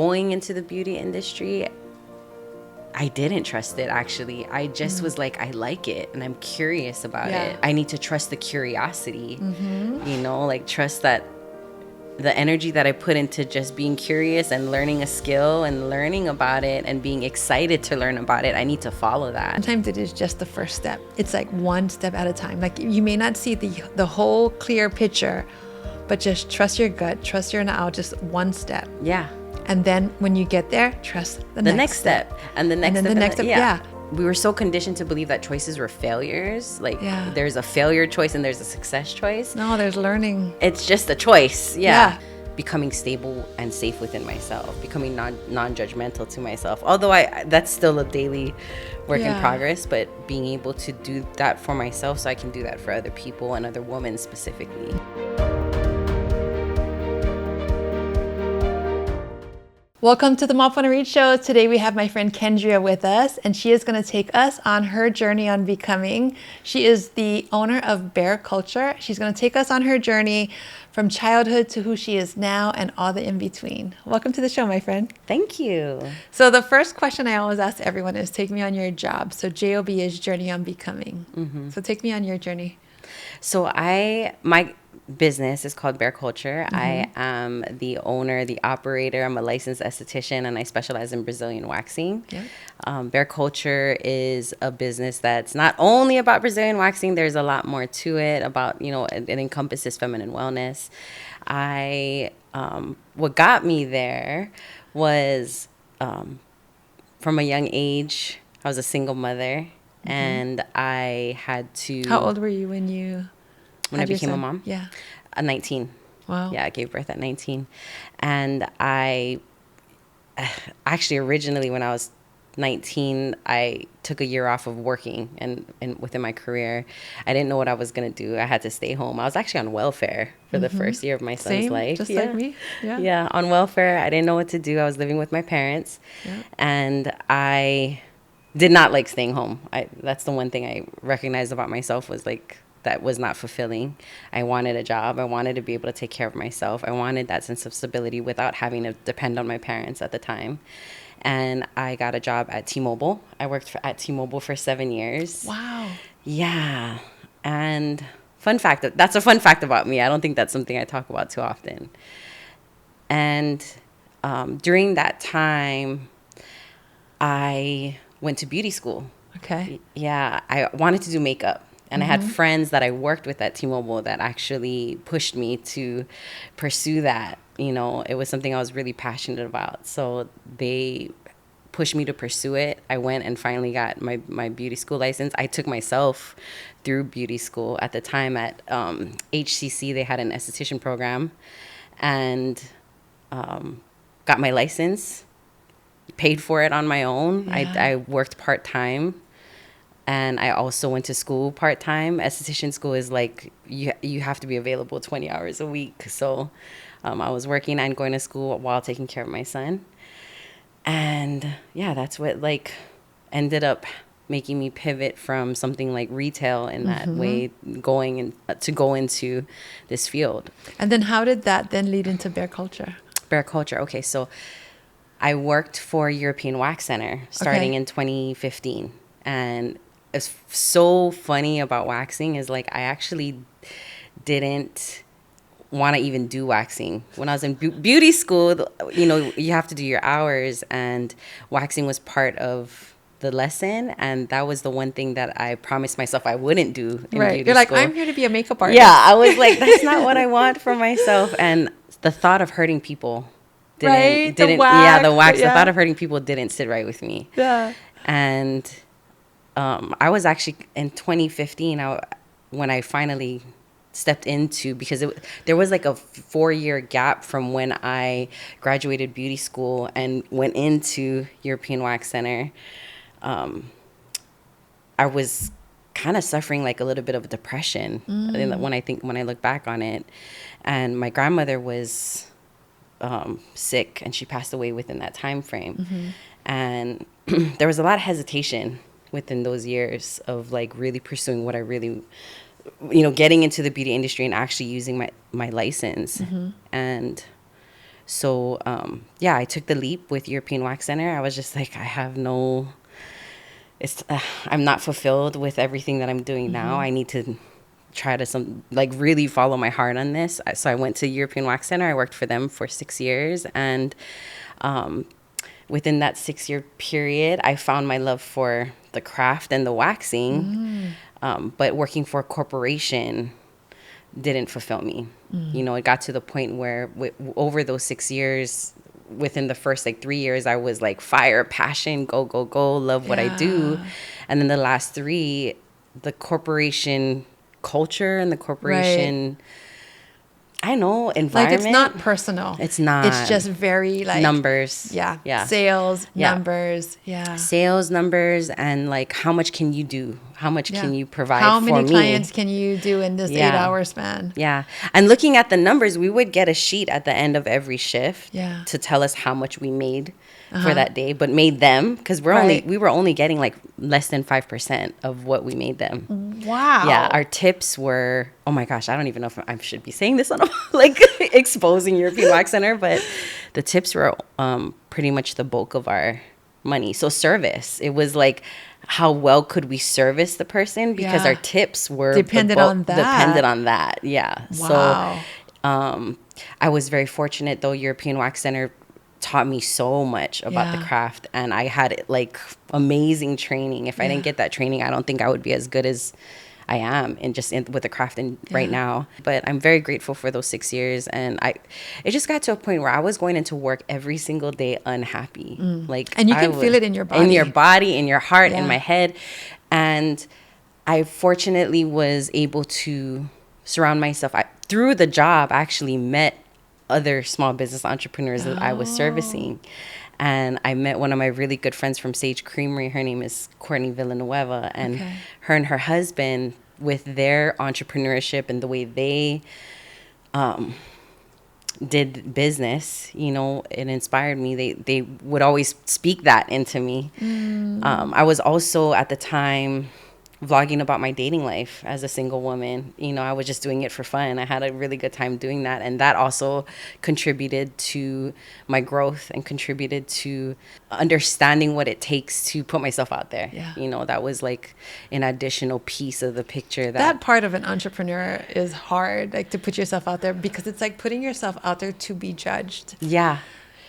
Going into the beauty industry, I didn't trust it, actually. I just was like, I like it and I'm curious about it. I need to trust the curiosity, like trust that the energy that I put into just being curious and learning a skill and learning about it and being excited to learn about it, I need to follow that. Sometimes it is just the first step. It's like one step at a time. Like you may not see the whole clear picture, but just trust your gut, trust your now, just one step. Yeah. And then when you get there, trust the next step. And the next step. Yeah. We were so conditioned to believe that choices were failures. Like there's a failure choice and there's a success choice. No, there's learning. It's just a choice. Yeah. Becoming stable and safe within myself, becoming non-judgmental to myself. Although that's still a daily work in progress, but being able to do that for myself so I can do that for other people and other women specifically. Welcome to the Mapuana Reed Show. Today we have my friend Kendria with us, and she is going to take us on her journey on becoming. She is the owner of Bare Culture. She's going to take us on her journey from childhood to who she is now and all the in between. Welcome to the show, my friend. Thank you. So the first question I always ask everyone is, take me on your job. So JOB is Journey on Becoming. So take me on your journey. So my business is called Bare Culture. I am the owner, the operator. I'm a licensed esthetician and I specialize in Brazilian waxing. Bare Culture is a business that's not only about Brazilian waxing. There's a lot more to it about, it encompasses feminine wellness. What got me there was from a young age, I was a single mother and I had to... How old were you when I became a mom? Yeah. 19. Wow. Yeah, I gave birth at 19. And I actually originally when I was 19, I took a year off of working and within my career. I didn't know what I was going to do. I had to stay home. I was actually on welfare for the first year of my son's life. Just like me. Yeah, on welfare. I didn't know what to do. I was living with my parents. And I did not like staying home. That's the one thing I recognized about myself was like, that was not fulfilling. I wanted a job. I wanted to be able to take care of myself. I wanted that sense of stability without having to depend on my parents at the time. And I got a job at T-Mobile. I worked at T-Mobile for 7 years. Wow. Yeah. And that's a fun fact about me. I don't think that's something I talk about too often. And during that time, I went to beauty school. Okay. Yeah. I wanted to do makeup. And I had friends that I worked with at T-Mobile that actually pushed me to pursue that. It was something I was really passionate about. So they pushed me to pursue it. I went and finally got my beauty school license. I took myself through beauty school. At the time at HCC, they had an esthetician program and got my license, paid for it on my own. Yeah. I worked part-time. And I also went to school part-time. Esthetician school is like, you have to be available 20 hours a week. So I was working and going to school while taking care of my son. And yeah, that's what ended up making me pivot from something like retail in that way, go into this field. And then how did that then lead into Bare Culture? Bare Culture. Okay, so I worked for European Wax Center starting in 2015. And it's so funny about waxing is I actually didn't want to even do waxing. When I was in beauty school, you have to do your hours and waxing was part of the lesson. And that was the one thing that I promised myself I wouldn't do in beauty You're like, school. I'm here to be a makeup artist. Yeah, I was like, that's not what I want for myself. And the thought of hurting people the wax. The thought of hurting people didn't sit right with me. Yeah. And I was actually in 2015 when I finally stepped into, because there was like a 4-year gap from when I graduated beauty school and went into European Wax Center. I was kind of suffering like a little bit of depression when I look back on it. And my grandmother was sick and she passed away within that time frame. And there was a lot of hesitation within those years of really pursuing what I really, getting into the beauty industry and actually using my license. And So, yeah, I took the leap with European Wax Center. I was just like, I'm not fulfilled with everything that I'm doing now. I need to try to really follow my heart on this. So I went to European Wax Center. I worked for them for 6 years. And within that 6-year period, I found my love for the craft and the waxing. But working for a corporation didn't fulfill me. You know, it got to the point where over those 6 years, within the first 3 years, I was like fire, passion, go, go, go, love what I do. And then the last 3, the corporation culture and the corporation, I know, environment. Like, it's not personal. It's not. It's just very like numbers. Yeah. Sales, numbers. Yeah. Sales, numbers, and like, how much can you do? How much can you provide How for me? many clients can you do in this 8-hour span? Yeah. And looking at the numbers, we would get a sheet at the end of every shift Yeah. to tell us how much we made for that day, but made them, because we were only getting like less than 5% of what we made them. Wow. Yeah. Our tips were, oh my gosh, I don't even know if I should be saying this on like exposing European Wax Center, but the tips were pretty much the bulk of our money. So service, it was like, how well could we service the person, because our tips were depended on that. Yeah. Wow. So I was very fortunate, though. European Wax Center taught me so much about the craft, and I had like amazing training. If I didn't get that training, I don't think I would be as good as I am with the craft right now. But I'm very grateful for those 6 years. And it just got to a point where I was going into work every single day unhappy. And you can feel it in your body. In your body, in your heart, in my head. And I fortunately was able to surround myself. Through the job, I actually met other small business entrepreneurs that I was servicing. And I met one of my really good friends from Sage Creamery. Her name is Courtney Villanueva. And her and her husband, with their entrepreneurship and the way they did business, you know, it inspired me. They would always speak that into me. I was also at the time vlogging about my dating life as a single woman. You know, I was just doing it for fun. I had a really good time doing that. And that also contributed to my growth and contributed to understanding what it takes to put myself out there. Yeah. You know, that was like an additional piece of the picture. That part of an entrepreneur is hard, like to put yourself out there, because it's like putting yourself out there to be judged. Yeah.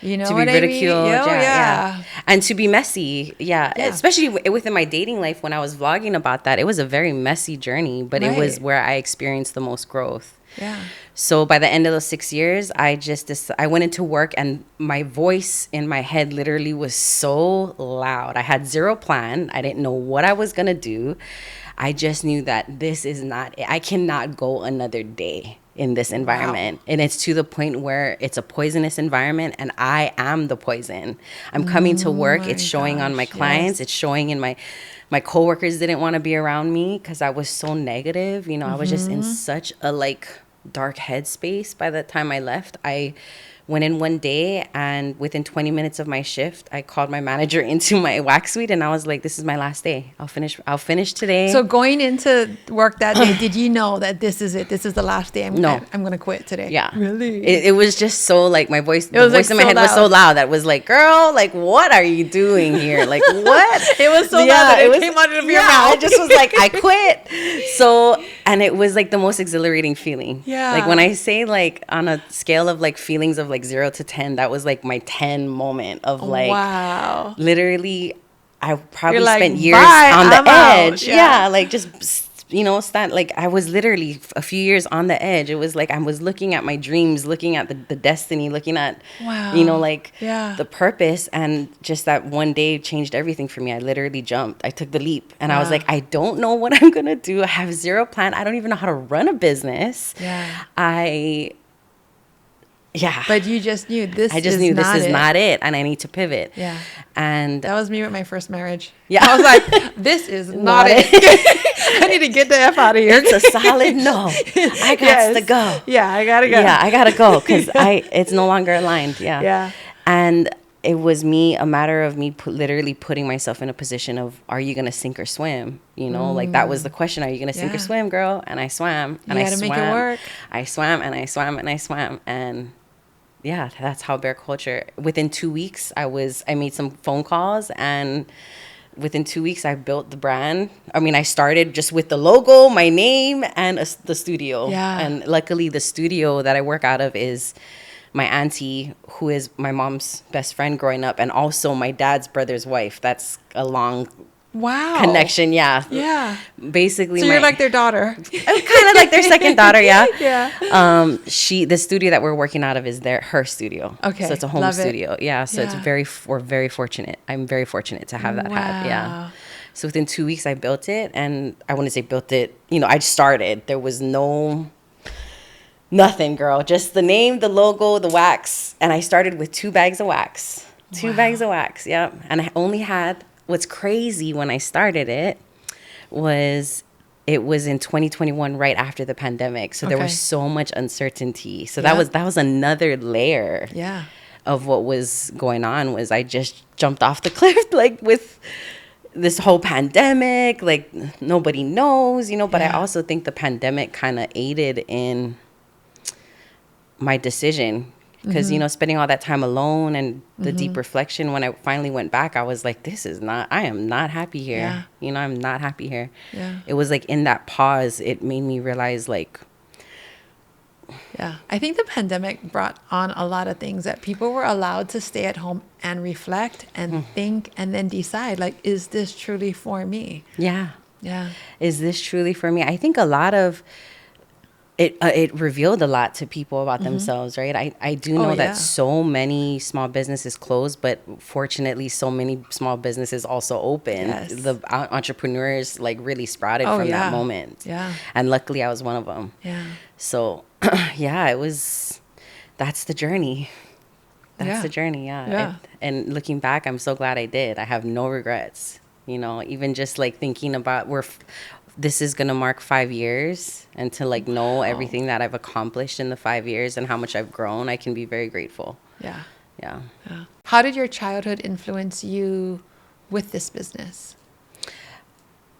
You know, to be ridiculed, yeah. And to be messy, especially within my dating life. When I was vlogging about that, it was a very messy journey, but it was where I experienced the most growth. Yeah. So by the end of those 6 years, I went into work, and my voice in my head literally was so loud. I had zero plan. I didn't know what I was gonna do. I just knew that this is not it. I cannot go another day in this environment. Wow. And it's to the point where it's a poisonous environment, and I am the poison. I'm coming to work. It's showing on my clients. Yes. It's showing in my coworkers didn't want to be around me because I was so negative. You know, I was just in such a like dark headspace by the time I left. I went in one day, and within 20 minutes of my shift, I called my manager into my wax suite, and I was like, this is my last day. I'll finish today. So going into work that day, did you know that this is it? This is the last day. I'm going to quit today. Yeah. Really? It was just so like my voice, the voice in my head was so loud that was like, girl, like, what are you doing here? Like, what? It was so loud that it came out of your mouth. I just was like, I quit. So, and it was like the most exhilarating feeling. Yeah. Like when I say like on a scale of like feelings of like 0 to 10, that was like my 10 moment of like, wow. Literally, I probably like, spent years on the edge. Yeah. Like just, you know, like I was literally a few years on the edge. It was like I was looking at my dreams, looking at the destiny, looking at, you know, like the purpose. And just that one day changed everything for me. I literally jumped. I took the leap. And I was like, I don't know what I'm going to do. I have zero plan. I don't even know how to run a business. Yeah. But you just knew this is not it. And I need to pivot. Yeah. And that was me with my first marriage. Yeah. I was like, this is not it. I need to get the F out of here. It's a solid no. I got to go. Yeah, I got to go. Yeah, I got to go because it's no longer aligned. Yeah. Yeah. And it was a matter of me literally putting myself in a position of, are you going to sink or swim? You know, like that was the question. Are you going to sink or swim, girl? And I swam. And you had to make it work. I swam and I swam and I swam. And yeah, that's how Bare Culture. Within 2 weeks, I made some phone calls, and within 2 weeks, I built the brand. I mean, I started just with the logo, my name, and the studio. Yeah. And luckily, the studio that I work out of is my auntie, who is my mom's best friend growing up, and also my dad's brother's wife. That's a long Wow. connection. Yeah. Yeah. Basically, So you're like their daughter. I'm kind of like their second daughter. Yeah. Yeah. The studio that we're working out of is her studio. Okay. So it's a home Love it. studio. Yeah. So Yeah. we're very fortunate. I'm very fortunate to have that hat. Yeah. Wow. So within 2 weeks, I built it, and I wouldn't say built it. I started. There was nothing, girl. Just the name, the logo, the wax, and I started with 2 bags of wax. Two Wow. bags of wax. Yep. And I only had. What's crazy when I started it was in 2021, right after the pandemic. So there Okay. was so much uncertainty. So Yeah. that was another layer Yeah. of what was going on. Was I just jumped off the cliff, like, with this whole pandemic, like nobody knows, but I Yeah. also think the pandemic kind of aided in my decision. Because, spending all that time alone and the deep reflection, when I finally went back, I was like, I am not happy here. Yeah. I'm not happy here. Yeah. It was like in that pause, it made me realize, like, Yeah. I think the pandemic brought on a lot of things that people were allowed to stay at home and reflect and think and then decide, like, is this truly for me? yeah, Yeah. is this truly for me? I think a lot of it revealed a lot to people about themselves, right? I do know that so many small businesses closed, but fortunately, so many small businesses also opened. Yes. The entrepreneurs, like, really sprouted from that moment. Yeah. And luckily, I was one of them. Yeah. So, yeah, that's the journey. That's the journey, yeah. Yeah. And looking back, I'm so glad I did. I have no regrets. Even just, like, thinking about this is going to mark 5 years, and to, like, know everything that I've accomplished in the 5 years and how much I've grown, I can be very grateful. Yeah. Yeah. Yeah. How did your childhood influence you with this business?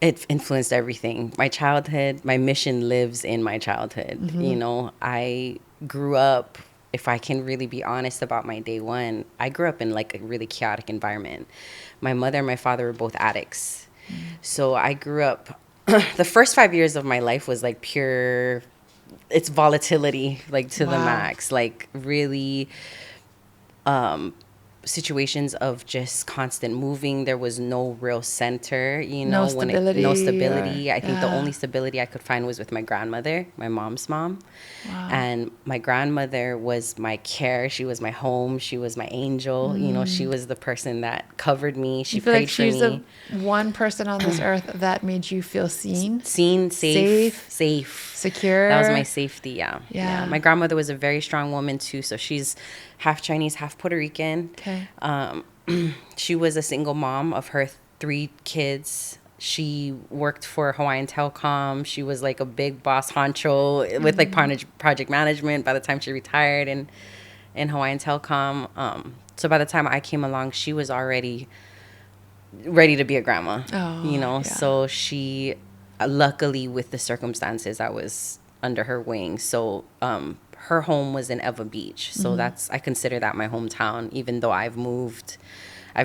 It influenced everything. My childhood, my mission lives in my childhood. I grew up, if I can really be honest about my day one, I grew up in, like, a really chaotic environment. My mother and my father were both addicts. So I grew up, the first 5 years of my life was, like, pure, it's volatility, like, to the max, like, really, situations of just constant moving. There was no real center, No stability. no stability. I think the only stability I could find was with my grandmother, my mom's mom. Wow. And my grandmother was my care. She was my home. She was my angel. She was the person that covered me. She prayed for me. She's the one person on this earth that made you feel seen, safe, secure. That was my safety. Yeah. My grandmother was a very strong woman too. So she's half Chinese, half Puerto Rican. Okay. She was a single mom of her 3 kids. She worked for Hawaiian Telecom. She was, like, a big boss honcho with, like, project management by the time she retired in Hawaiian Telecom. So by the time I came along, she was already ready to be a grandma. Yeah. So she, luckily, with the circumstances, I was under her wing. So her home was in Eva Beach. So I consider that my hometown, even though I've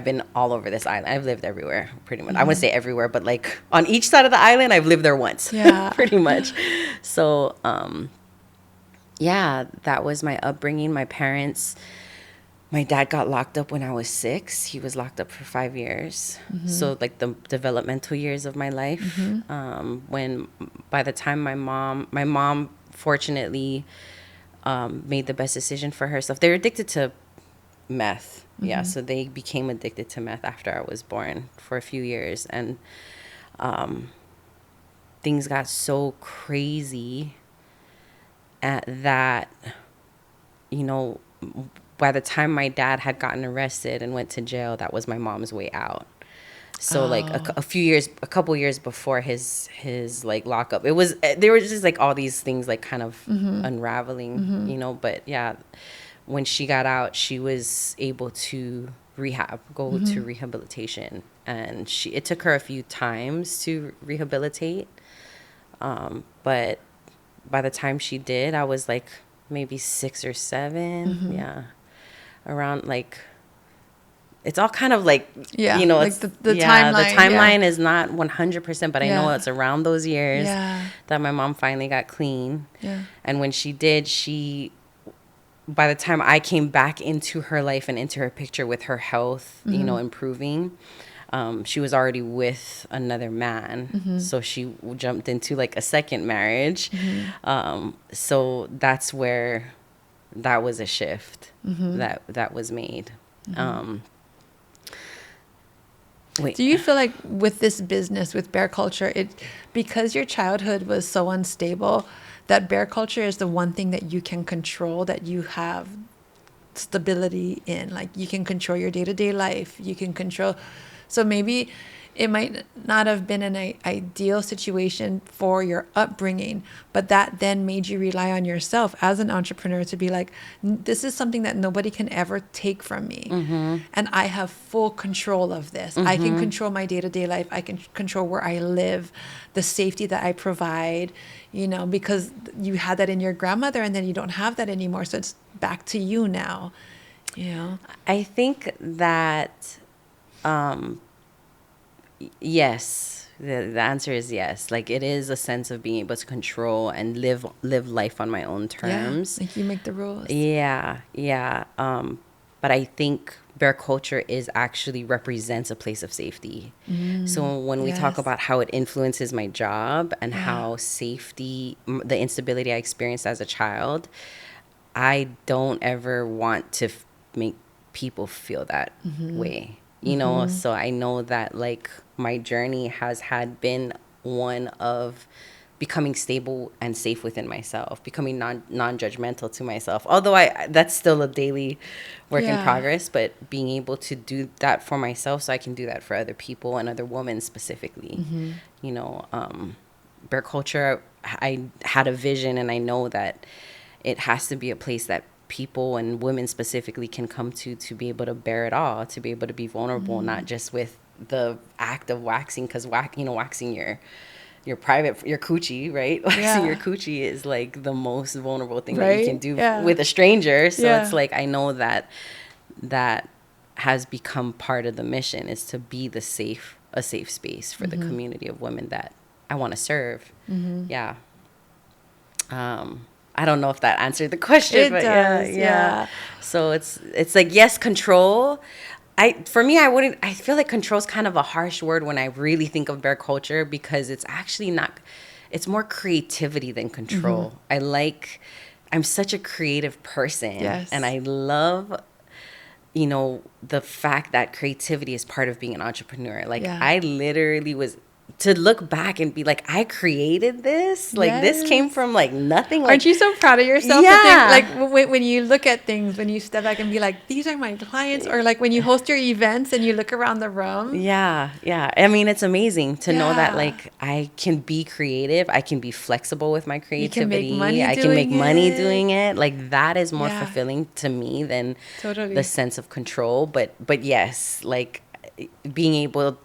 been all over this island. I've lived everywhere, pretty much. I wouldn't say everywhere, but, like, on each side of the island, I've lived there once. Yeah. Pretty much. So, yeah, that was my upbringing. My parents, my dad got locked up when I was 6. He was locked up for 5 years. So, like, the developmental years of my life. When, by the time my mom fortunately made the best decision for herself. They were addicted to meth. Yeah, so they became addicted to meth after I was born for a few years. And things got so crazy that, by the time my dad had gotten arrested and went to jail, that was my mom's way out. So like a couple years before his like lockup, there was just like all these things like kind of unraveling, but yeah, when she got out, she was able to go to rehabilitation, and it took her a few times to rehabilitate. But by the time she did, I was like maybe 6 or 7. Yeah. Around like, it's all kind of like, you know, like it's the the timeline. timeline is not 100%, but I know Yeah. it's around those years Yeah. that my mom finally got clean. Yeah. And when she did, by the time I came back into her life and into her picture with her health, you know, improving, she was already with another man. So she jumped into like a second marriage. So that's where that was a shift that was made. Wait. Do you feel like with this business, with Bare Culture, because your childhood was so unstable, that Bare Culture is the one thing that you can control, that you have stability in? Like, you can control your day-to-day life. You can control. So maybe it might not have been an ideal situation for your upbringing, but that then made you rely on yourself as an entrepreneur to be like, this is something that nobody can ever take from me. And I have full control of this. I can control my day-to-day life. I can control where I live, the safety that I provide, you know, because you had that in your grandmother and then you don't have that anymore. So it's back to you now, you know? I think that, yes, the answer is yes. Like, it is a sense of being able to control and live life on my own terms. Yeah, like you make the rules. Yeah. But I think Bare Culture actually represents a place of safety. So when we talk Yes. about how it influences my job and Yeah. how the instability I experienced as a child, I don't ever want to make people feel that way. You know, so I know that like my journey has been one of becoming stable and safe within myself, becoming non-judgmental to myself. Although that's still a daily work in progress, but being able to do that for myself so I can do that for other people and other women specifically. You know, Bare Culture, I had a vision, and I know that it has to be a place that people and women specifically can come to be able to bear it all, to be able to be vulnerable, not just with the act of waxing, because waxing your coochie, right? Waxing your coochie is like the most vulnerable thing that you can do with a stranger. So it's like, I know that has become part of the mission, is to be a safe space for the community of women that I want to serve. Yeah. I don't know if that answered the question, It but does, yeah. So it's like, yes, control. I feel like control is kind of a harsh word when I really think of Bare Culture, because it's actually not, it's more creativity than control. I'm such a creative person. Yes. And I love, you know, the fact that creativity is part of being an entrepreneur. Like, I literally was, to look back and be like, I created this. Like, this came from like nothing. Like, aren't you so proud of yourself? Yeah. To think, like when you look at things, when you step back and be like, these are my clients, or like when you host your events and you look around the room. Yeah. I mean, it's amazing to know that like I can be creative. I can be flexible with my creativity. I can make money doing it. Like, that is more fulfilling to me than the sense of control. But yes, like being able.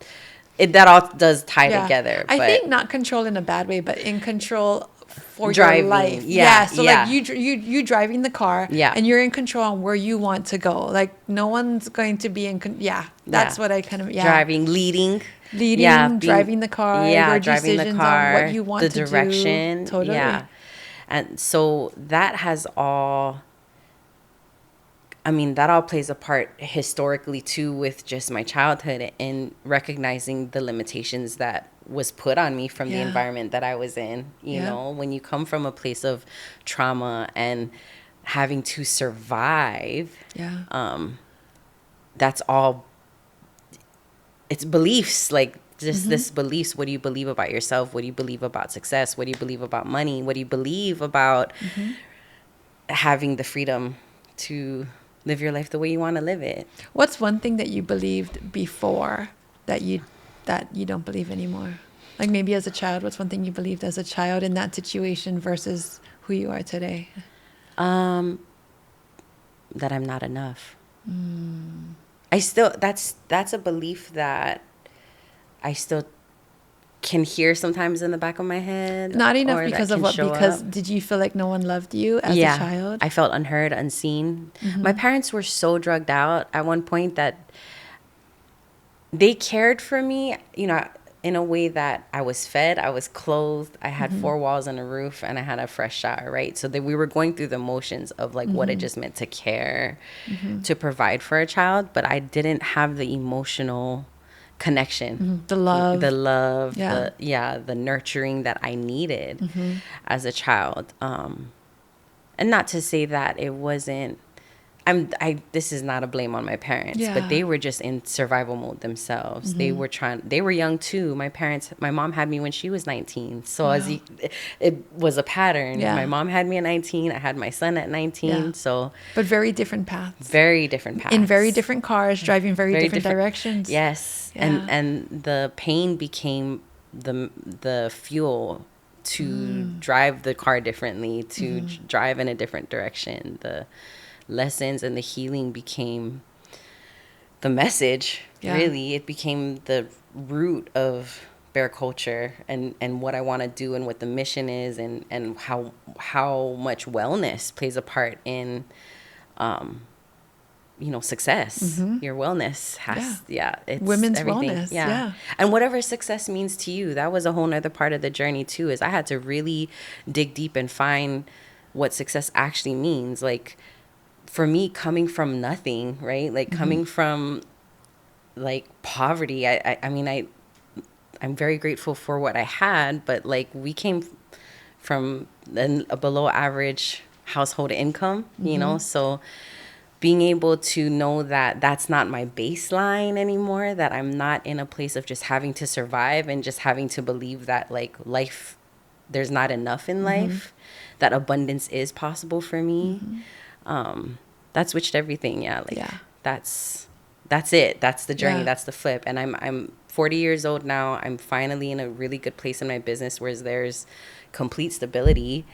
That all does tie together. I think not control in a bad way, but in control for driving, your life. So like you driving the car, and you're in control on where you want to go. Like, no one's going to be in. That's what I kind of driving, leading, driving the car. Your driving decisions the car, on what you want to do. the direction, Totally. And so that has all. I mean, that all plays a part historically too, with just my childhood and recognizing the limitations that was put on me from the environment that I was in. You know, when you come from a place of trauma and having to survive, that's all. It's beliefs, like just this beliefs. What do you believe about yourself? What do you believe about success? What do you believe about money? What do you believe about having the freedom to live your life the way you want to live it? What's one thing that you believed before that you don't believe anymore? Like, maybe as a child, what's one thing you believed as a child in that situation versus who you are today? That I'm not enough. I still, that's a belief that I still can hear sometimes in the back of my head. Not enough or because that of can what? show Because up. did you feel like no one loved you as a child? I felt unheard, unseen. My parents were so drugged out at one point that they cared for me, you know, in a way that I was fed, I was clothed, I had four walls and a roof, and I had a fresh shower, right? So that we were going through the motions of like what it just meant to care, to provide for a child, but I didn't have the emotional connection, The love. the nurturing that I needed as a child. And not to say that it wasn't, this is not a blame on my parents, but they were just in survival mode themselves. They were young too. My mom had me when she was 19. So it was a pattern. Yeah. My mom had me at 19. I had my son at 19. Yeah. So, but very different paths. Very different paths. In very different cars, driving very different directions. Yes. Yeah. And the pain became the fuel to drive the car differently, to drive in a different direction. The lessons and the healing became the message. Really, it became the root of Bare Culture and what I want to do and what the mission is, and how much wellness plays a part in success. Your wellness has it's women's everything. wellness. And whatever success means to you, that was a whole nother part of the journey too, is I had to really dig deep and find what success actually means. Like, for me, coming from nothing, right? Like coming from like poverty. I'm very grateful for what I had, but like we came from a below average household income, you know? So being able to know that that's not my baseline anymore, that I'm not in a place of just having to survive and just having to believe that like life, there's not enough in life, that abundance is possible for me. That switched everything. That's it. That's the journey. That's the flip. And I'm 40 years old now. I'm finally in a really good place in my business where there's complete stability.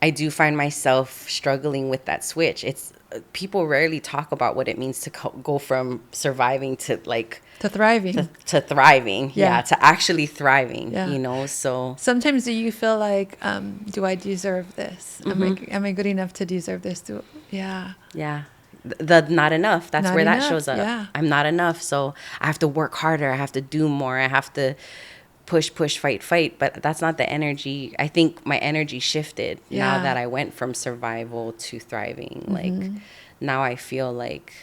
I do find myself struggling with that switch. It's people rarely talk about what it means to go from surviving to like to thriving. To thriving. To actually thriving. You know. So sometimes do you feel like, do I deserve this? Am I good enough to deserve this? The not enough. That's not where enough, that shows up. I'm not enough. So I have to work harder. I have to do more. I have to push, fight. But that's not the energy. I think my energy shifted now that I went from survival to thriving. Like now I feel like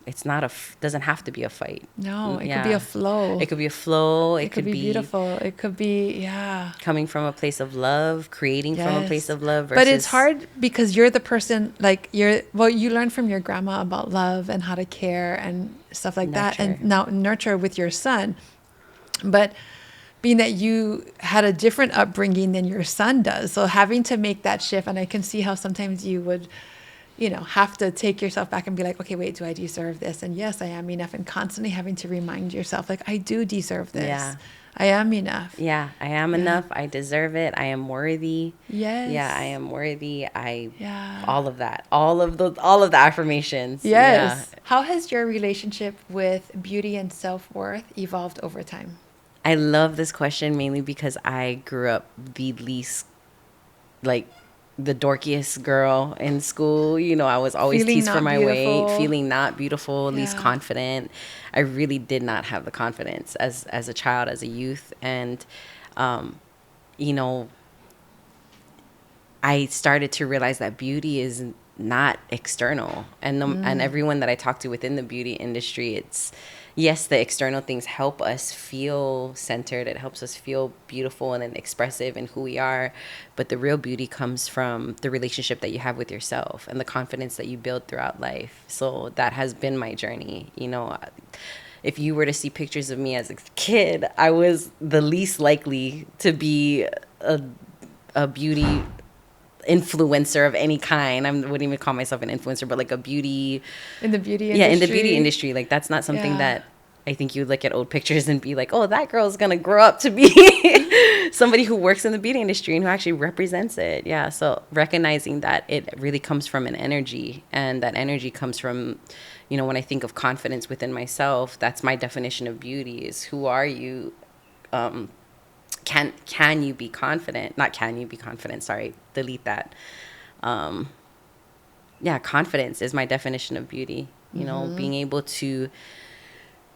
it's not doesn't have to be a fight. No, it could be a flow. It could be a flow. It could be beautiful. It could be, coming from a place of love, creating from a place of love. Versus, but it's hard because you're the person, like you learned from your grandma about love and how to care and stuff like that. And now nurture with your son. But being that you had a different upbringing than your son does. So having to make that shift, and I can see how sometimes you would, have to take yourself back and be like, okay, wait, do I deserve this? And yes, I am enough. And constantly having to remind yourself, like, I do deserve this. I am enough. I am enough. I deserve it. I am worthy. Yes. I am worthy. All of that. All of the affirmations. Yes. How has your relationship with beauty and self-worth evolved over time? I love this question mainly because I grew up the least, like, the dorkiest girl in school. I was always teased for my weight, feeling not beautiful, least confident. I really did not have the confidence as a child, as a youth. And, I started to realize that beauty is not external. And and everyone that I talk to within the beauty industry, it's, yes, the external things help us feel centered. It helps us feel beautiful and expressive in who we are. But the real beauty comes from the relationship that you have with yourself and the confidence that you build throughout life. So that has been my journey. If you were to see pictures of me as a kid, I was the least likely to be a beauty influencer of any kind. I wouldn't even call myself an influencer, but like a beauty in the beauty industry. In the beauty industry. Like that's not something that I think you would look at old pictures and be like, oh, that girl's gonna grow up to be somebody who works in the beauty industry and who actually represents it. Yeah. So recognizing that it really comes from an energy, and that energy comes from, when I think of confidence within myself, that's my definition of beauty is who are you? Can you be confident? Not can you be confident. Sorry. Delete that. Confidence is my definition of beauty. Being able to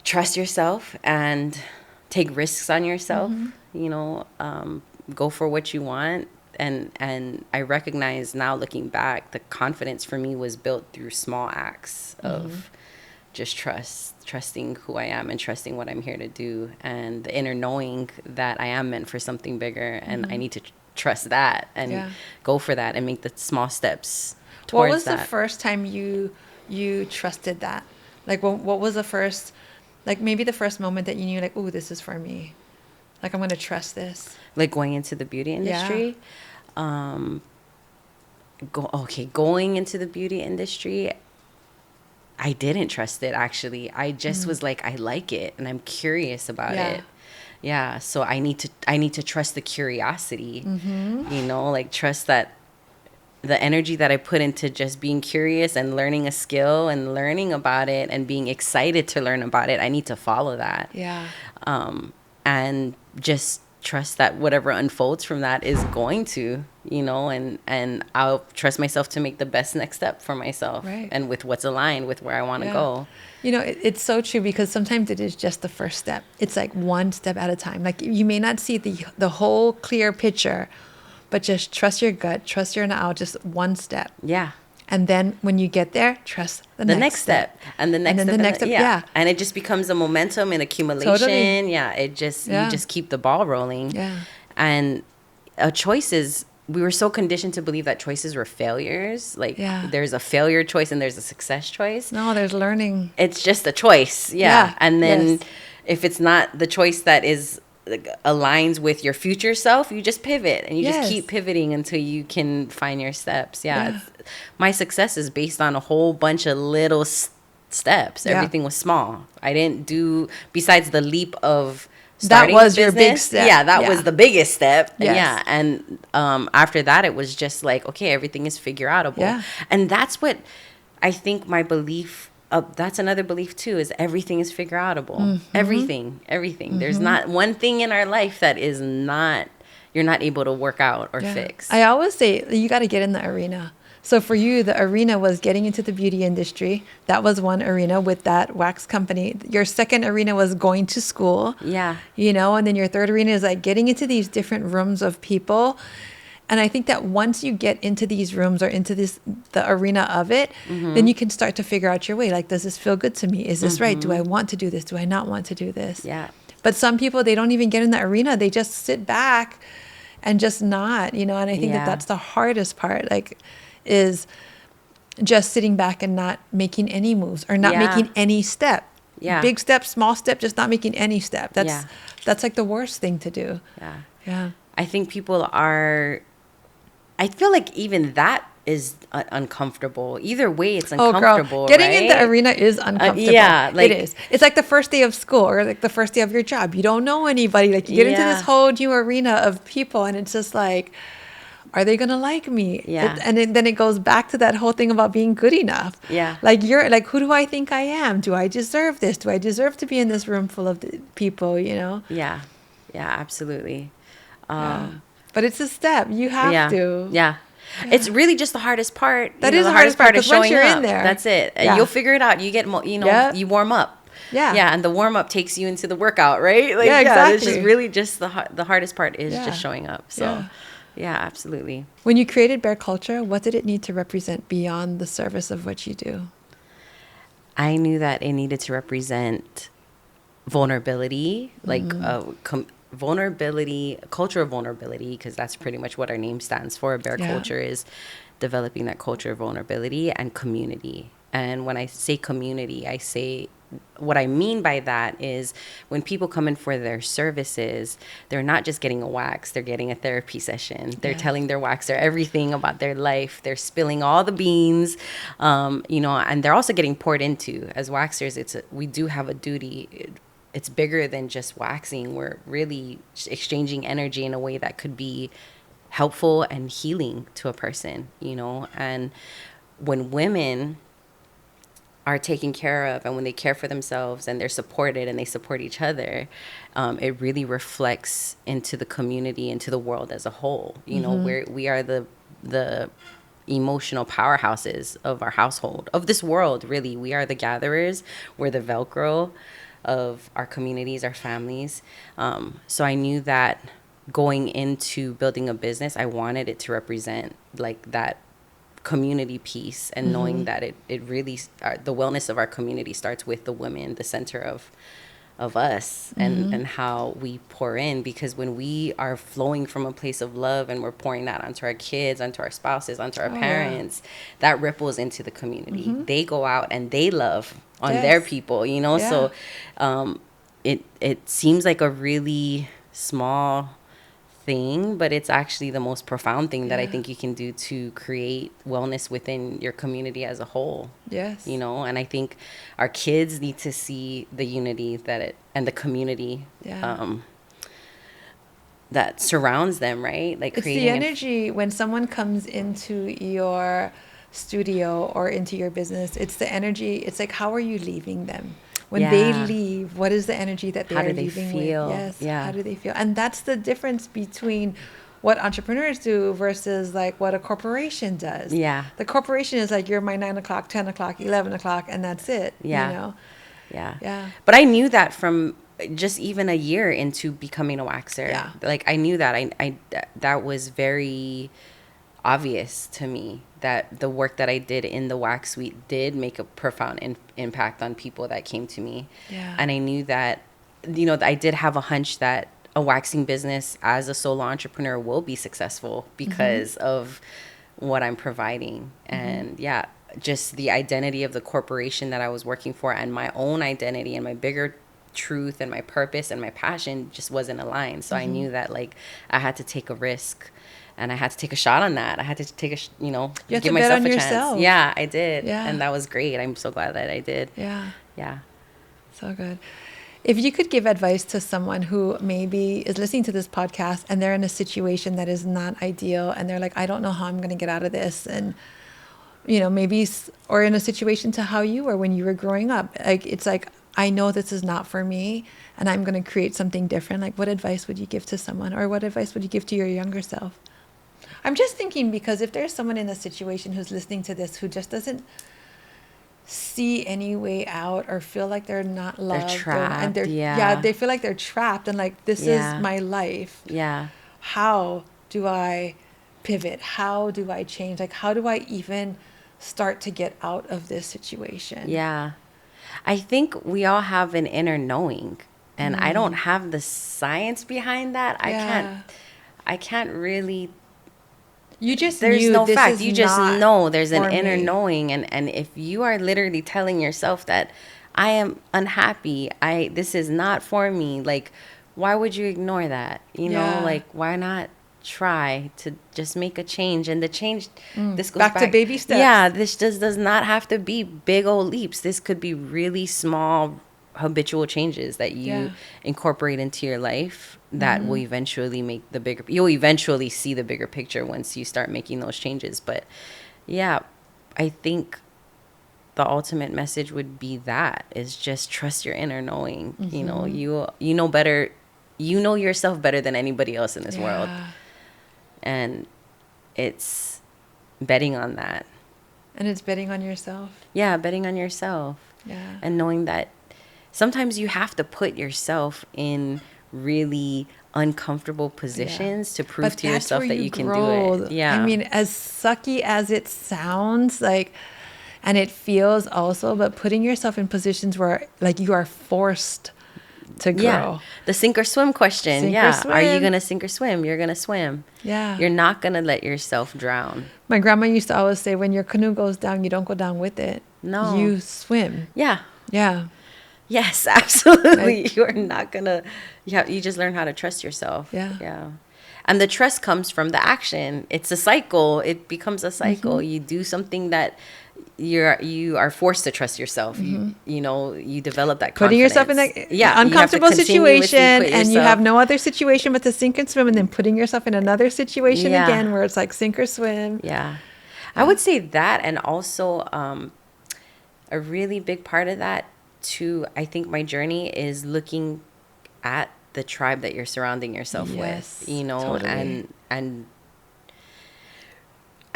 trust yourself and take risks on yourself, go for what you want. And I recognize now, looking back, the confidence for me was built through small acts of just trusting who I am and trusting what I'm here to do, and the inner knowing that I am meant for something bigger, and I need to trust that and go for that and make the small steps towards What was that. the first time you trusted that? Like, what was the first, like maybe the first moment that you knew, like, oh, this is for me. Like, I'm going to trust this. Like going into the beauty industry. Going into the beauty industry, I didn't trust it, actually. I just was like, I like it and I'm curious about it. Yeah. So I need to trust the curiosity, like trust that the energy that I put into just being curious and learning a skill and learning about it and being excited to learn about it. I need to follow that. Yeah. And just trust that whatever unfolds from that is going to, and I'll trust myself to make the best next step for myself, and with what's aligned with where I want to go. It's so true, because sometimes it is just the first step. It's like one step at a time. Like, you may not see the whole clear picture, but just trust your gut, trust your now, just one step. Yeah. And then when you get there, trust the next step. And the next step. Yeah. And it just becomes a momentum and accumulation. Totally. Yeah. You just keep the ball rolling. Yeah. And choices, we were so conditioned to believe that choices were failures. Like, there's a failure choice and there's a success choice. No, there's learning. It's just a choice. Yeah. And then if it's not the choice that is aligns with your future self, you just pivot, and you just keep pivoting until you can find your steps. My success is based on a whole bunch of little steps. Everything was small. I didn't do, besides the leap of starting that was the your business, big step. that was the biggest step. Yes. And after that, it was just like, okay, everything is figureoutable. And that's what I think my belief, that's another belief too, is everything is figureoutable. Everything. There's not one thing in our life that is not, you're not able to work out or fix. I always say you got to get in the arena. So for you, the arena was getting into the beauty industry. That was one arena with that wax company. Your second arena was going to school. Yeah. And then your third arena is like getting into these different rooms of people. And I think that once you get into these rooms or into the arena of it, then you can start to figure out your way. Like, does this feel good to me? Is this right? Do I want to do this? Do I not want to do this? Yeah. But some people, they don't even get in the arena. They just sit back and just not, and I think that that's the hardest part, like, is just sitting back and not making any moves or not making any step. Yeah. Big step, small step, just not making any step. That's like the worst thing to do. Yeah. I think people are, I feel like even that is uncomfortable. Either way, it's uncomfortable. Getting in the arena is uncomfortable. It is. It's like the first day of school or like the first day of your job. You don't know anybody. Like, you get into this whole new arena of people, and it's just like, are they gonna like me? And then it goes back to that whole thing about being good enough. Like, you're like, who do I think I am? Do I deserve this? Do I deserve to be in this room full of people? Yeah, absolutely. But it's a step. You have to. Yeah. It's really just the hardest part. That is the hardest part is showing you're up. In there. That's it. And you'll figure it out. You get, you warm up. Yeah. And the warm up takes you into the workout, right? Like, exactly. It's just really just the hardest part is just showing up. So, absolutely. When you created Bare Culture, what did it need to represent beyond the service of what you do? I knew that it needed to represent vulnerability, like vulnerability, culture of vulnerability, because that's pretty much what our name stands for. Bare Culture is developing that culture of vulnerability and community. And when I say community, I say, what I mean by that is when people come in for their services, they're not just getting a wax, they're getting a therapy session. They're telling their waxer everything about their life. They're spilling all the beans, and they're also getting poured into. As waxers, we do have a duty. it's bigger than just waxing. We're really exchanging energy in a way that could be helpful and healing to a person, you know. And when women are taken care of, and when they care for themselves and they're supported and they support each other, it really reflects into the community, into the world as a whole. You know, we are the emotional powerhouses of our household, of this world. Really, we are the gatherers. We're the Velcro of our communities, our families. So I knew that going into building a business, I wanted it to represent like that community piece, and knowing that it really, the wellness of our community starts with the women, the center of us, and how we pour in. Because when we are flowing from a place of love and we're pouring that onto our kids, onto our spouses, onto our parents, that ripples into the community. They go out and they love on their people, you know. So it seems like a really small thing, but it's actually the most profound thing that I think you can do to create wellness within your community as a whole. Yes. You know, and I think our kids need to see the unity and the community that surrounds them, right? Like, it's the energy when someone comes into your studio or into your business. It's the energy. It's like, how are you leaving them? When they leave, what is the energy that they are leaving with? Yes. Yeah. How do they feel? And that's the difference between what entrepreneurs do versus like what a corporation does. Yeah. The corporation is like, you're my 9 o'clock, 10 o'clock, 11 o'clock, and that's it. Yeah. You know? Yeah. Yeah. But I knew that from just even a year into becoming a waxer. Yeah. Like, I knew that. I that was very obvious to me, that the work that I did in the wax suite did make a profound impact on people that came to me. Yeah. And I knew that, you know, I did have a hunch that a waxing business as a solo entrepreneur will be successful because of what I'm providing. And just the identity of the corporation that I was working for, and my own identity and my bigger truth and my purpose and my passion just wasn't aligned. So I knew that, like, I had to take a risk. And I had to take a shot on that. I had to take give myself a chance. Yeah, I did. Yeah. And that was great. I'm so glad that I did. Yeah. Yeah. So good. If you could give advice to someone who maybe is listening to this podcast and they're in a situation that is not ideal, and they're like, I don't know how I'm going to get out of this. And, you know, maybe, or in a situation to how you were when you were growing up. Like, it's like, I know this is not for me and I'm going to create something different. Like, what advice would you give to someone, or what advice would you give to your younger self? I'm just thinking, because if there's someone in a situation who's listening to this who just doesn't see any way out, or feel like they're not loved, they're trapped, they feel like they're trapped, and like, this is my life. Yeah. How do I pivot? How do I change? Like, how do I even start to get out of this situation? Yeah. I think we all have an inner knowing, and I don't have the science behind that. I can't really. You just there's knew no this fact. is You just not know there's an for inner me. knowing, and if you are literally telling yourself that I am unhappy, this is not for me, like, why would you ignore that? You know, like, why not try to just make a change? And the change, this goes back to baby steps. Yeah, this just does not have to be big old leaps. This could be really small habitual changes that you incorporate into your life that will eventually make the bigger, you'll eventually see the bigger picture once you start making those changes. But yeah, I think the ultimate message would be that is just trust your inner knowing. You know, you know better, you know yourself better than anybody else in this world. And it's betting on that. And it's betting on yourself. Yeah, betting on yourself. Yeah. And knowing that sometimes you have to put yourself in really uncomfortable positions to prove to yourself that you can do it. Yeah. I mean, as sucky as it sounds, like, and it feels also, but putting yourself in positions where, like, you are forced to grow. Yeah. The sink or swim question. Sink or swim. Are you going to sink or swim? You're going to swim. Yeah. You're not going to let yourself drown. My grandma used to always say, when your canoe goes down, you don't go down with it. No. You swim. Yeah. Yeah. Yes, absolutely. You're not going to, you just learn how to trust yourself. Yeah. Yeah. And the trust comes from the action. It's a cycle. It becomes a cycle. You do something that you are forced to trust yourself. You know, you develop that putting confidence. yourself in that uncomfortable situation, and you have no other situation but to sink and swim, and then putting yourself in another situation again where it's like sink or swim. I would say that, and also a really big part of that too, I think my journey is looking at the tribe that you're surrounding yourself with, you know, and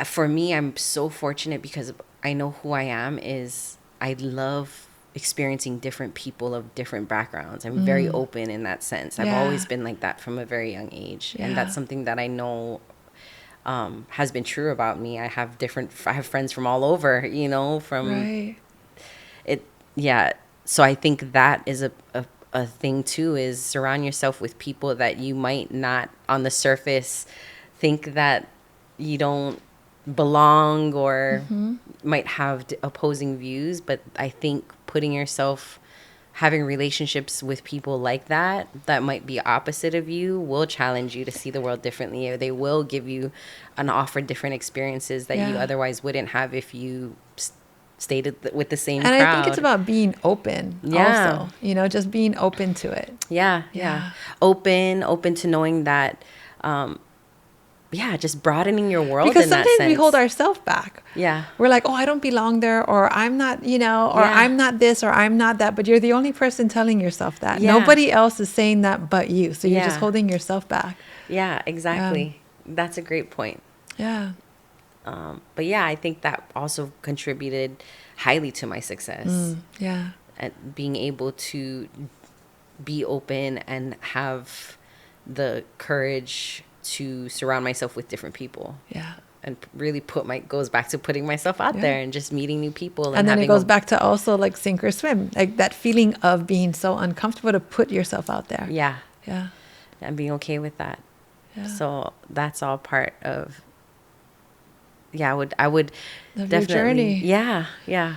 for me, I'm so fortunate because I know who I am is I love experiencing different people of different backgrounds. I'm very open in that sense. I've always been like that from a very young age. And that's something that I know has been true about me. I have friends from all over, you know, from it. Yeah. So I think that is a thing too, is surround yourself with people that you might not on the surface think that you don't belong or might have opposing views. But I think having relationships with people like that might be opposite of you will challenge you to see the world differently, or they will give you and offer different experiences that you otherwise wouldn't have if you stayed with the same crowd. And I think it's about being open also, you know, just being open to it. Open to knowing that just broadening your world. Because in that sometimes sense. we hold ourselves back. We're like, oh, I don't belong there, or I'm not, you know, or I'm not this, or I'm not that. But you're the only person telling yourself that. Nobody else is saying that but you. So you're just holding yourself back. Yeah, exactly. That's a great point. But I think that also contributed highly to my success. And being able to be open and have the courage to surround myself with different people. And really goes back to putting myself out there and just meeting new people. And then it goes back to also like sink or swim, like that feeling of being so uncomfortable to put yourself out there. And being okay with that. So that's all part of, I would of definitely, your journey.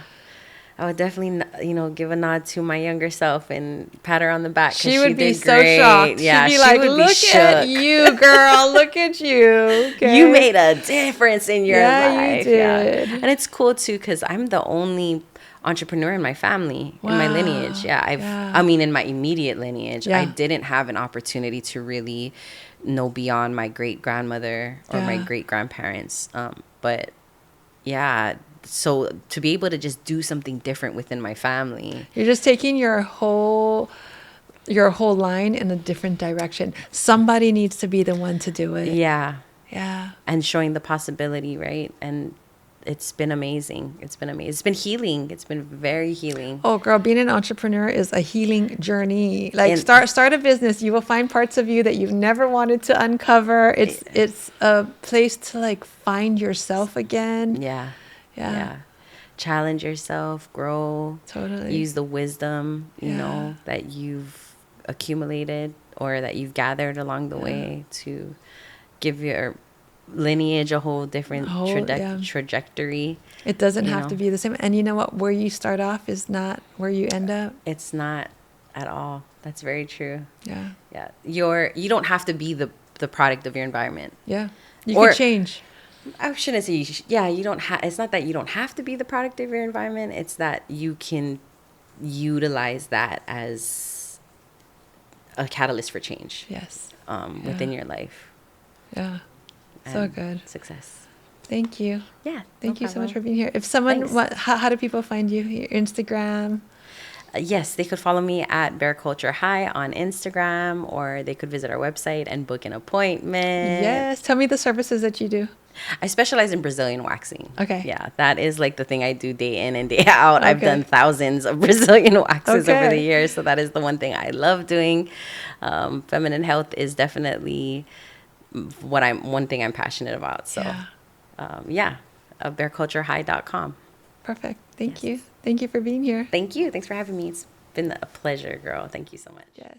I would definitely, you know, give a nod to my younger self and pat her on the back. She would be so shocked. She'd be like, look at you, girl. Look at you. Okay. You made a difference in your life. You did. And it's cool, too, because I'm the only entrepreneur in my family, in my lineage. I mean, in my immediate lineage. I didn't have an opportunity to really know beyond my great-grandmother or my great-grandparents. But, so to be able to just do something different within my family. You're just taking your whole line in a different direction. Somebody needs to be the one to do it. And showing the possibility, right? And it's been amazing. It's been healing. It's been very healing. Oh, girl, being an entrepreneur is a healing journey. Like start a business. You will find parts of you that you've never wanted to uncover. It's a place to like find yourself again. Challenge yourself, grow. Totally. Use the wisdom, you know, that you've accumulated or that you've gathered along the way to give your lineage a whole different trajectory. It doesn't have to be the same. And you know what? Where you start off is not where you end up. It's not at all. That's very true. You don't have to be the product of your environment. You can change. I shouldn't say, you don't have, it's not that you don't have to be the product of your environment. It's that you can utilize that as a catalyst for change. Within your life. So good. Success. Thank you. Thank you so much for being here. If someone, how do people find you? Your Instagram? Yes, they could follow me at Bare Culture Hawai on Instagram, or they could visit our website and book an appointment. Yes. Tell me the services that you do. I specialize in Brazilian waxing. Yeah, that is like the thing I do day in and day out. I've done thousands of Brazilian waxes over the years, so that is the one thing I love doing. Feminine health is definitely one thing I'm passionate about. So, bareculturehigh.com. Perfect. Thank you. Thank you for being here. Thank you. Thanks for having me. It's been a pleasure, girl. Thank you so much. Yes.